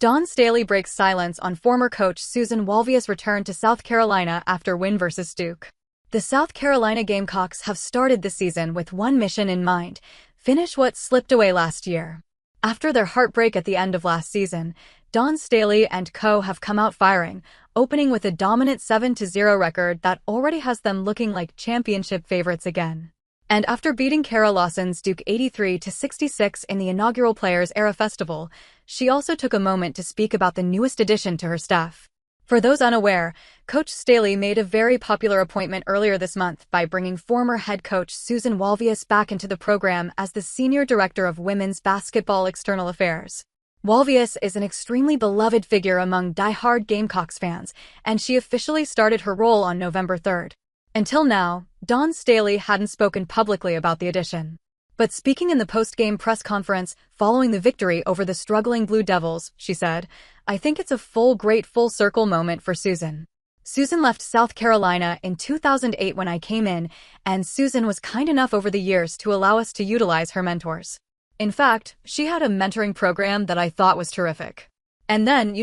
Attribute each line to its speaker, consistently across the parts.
Speaker 1: Dawn Staley breaks silence on former coach Susan Walvius' return to South Carolina after win versus Duke. The South Carolina Gamecocks have started the season with one mission in mind: finish what slipped away last year. After their heartbreak at the end of last season, Dawn Staley and co. have come out firing, opening with a dominant 7-0 record that already has them looking like championship favorites again. And after beating Kara Lawson's Duke 83-66 in the inaugural Players Era Festival, she also took a moment to speak about the newest addition to her staff. For those unaware, Coach Staley made a very popular appointment earlier this month by bringing former head coach Susan Walvius back into the program as the Senior Director of Women's Basketball External Affairs. Walvius is an extremely beloved figure among die-hard Gamecocks fans, and she officially started her role on November 3rd. Until now, Dawn Staley hadn't spoken publicly about the addition. But speaking in the post-game press conference following the victory over the struggling Blue Devils, she said, "I think it's a great full-circle moment for Susan. Susan left South Carolina in 2008 when I came in, and Susan was kind enough over the years to allow us to utilize her mentors. In fact, she had a mentoring program that I thought was terrific. And then,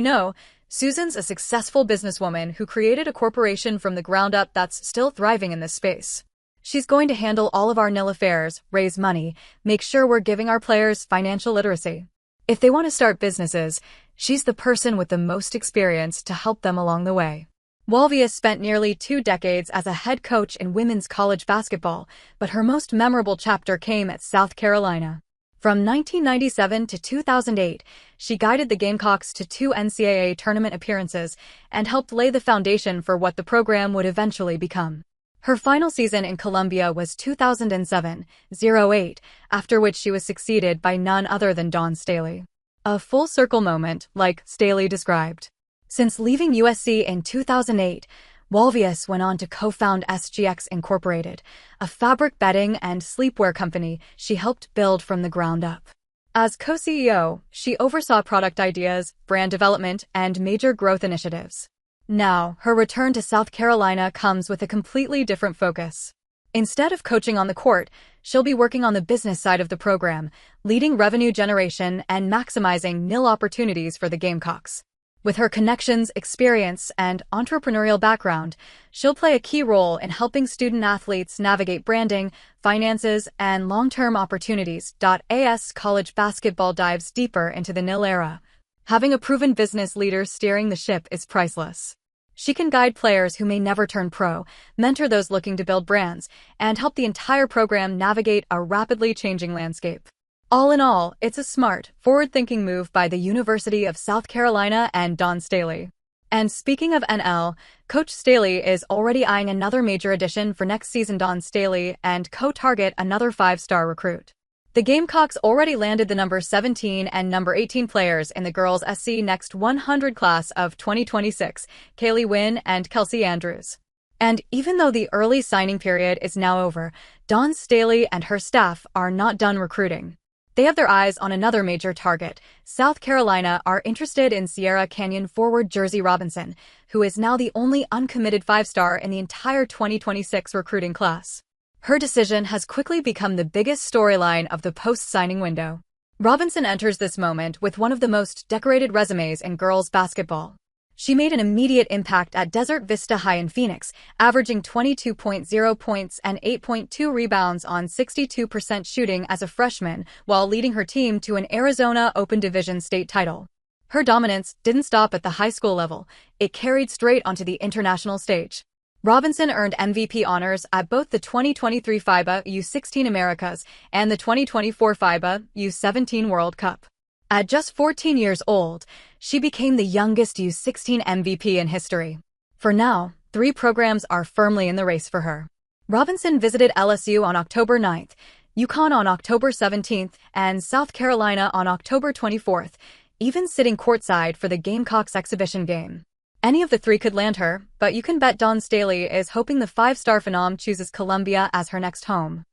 Speaker 1: Susan's a successful businesswoman who created a corporation from the ground up that's still thriving in this space. She's going to handle all of our nil affairs, raise money, make sure we're giving our players financial literacy. If they want to start businesses, she's the person with the most experience to help them along the way." Walvius spent nearly 2 decades as a head coach in women's college basketball, but her most memorable chapter came at South Carolina. From 1997 to 2008, she guided the Gamecocks to 2 NCAA tournament appearances and helped lay the foundation for what the program would eventually become. Her final season in Columbia was 2007-08, after which she was succeeded by none other than Dawn Staley. A full-circle moment, like Staley described. Since leaving USC in 2008, Walvius went on to co-found SGX Incorporated, a fabric bedding and sleepwear company she helped build from the ground up. As co-CEO, she oversaw product ideas, brand development, and major growth initiatives. Now, her return to South Carolina comes with a completely different focus. Instead of coaching on the court, she'll be working on the business side of the program, leading revenue generation and maximizing nil opportunities for the Gamecocks. With her connections, experience, and entrepreneurial background, she'll play a key role in helping student-athletes navigate branding, finances, and long-term opportunities. As college basketball dives deeper into the nil era, having a proven business leader steering the ship is priceless. She can guide players who may never turn pro, mentor those looking to build brands, and help the entire program navigate a rapidly changing landscape. All in all, it's a smart, forward-thinking move by the University of South Carolina and Dawn Staley. And speaking of NL, Coach Staley is already eyeing another major addition for next season. Dawn Staley and co-target another 5-star recruit. The Gamecocks already landed the number 17 and number 18 players in the girls' SC Next 100 class of 2026, Kaylee Wynn and Kelsey Andrews. And even though the early signing period is now over, Dawn Staley and her staff are not done recruiting. They have their eyes on another major target. South Carolina are interested in Sierra Canyon forward Jersey Robinson, who is now the only uncommitted 5-star in the entire 2026 recruiting class. Her decision has quickly become the biggest storyline of the post-signing window. Robinson enters this moment with one of the most decorated resumes in girls basketball. She made an immediate impact at Desert Vista High in Phoenix, averaging 22.0 points and 8.2 rebounds on 62% shooting as a freshman, while leading her team to an Arizona Open Division state title. Her dominance didn't stop at the high school level, it carried straight onto the international stage. Robinson earned MVP honors at both the 2023 FIBA U16 Americas and the 2024 FIBA U17 World Cup. At just 14 years old, she became the youngest U16 MVP in history. For now, 3 programs are firmly in the race for her. Robinson visited LSU on October 9th, UConn on October 17th, and South Carolina on October 24th, even sitting courtside for the Gamecocks exhibition game. Any of the 3 could land her, but you can bet Dawn Staley is hoping the 5-star phenom chooses Columbia as her next home.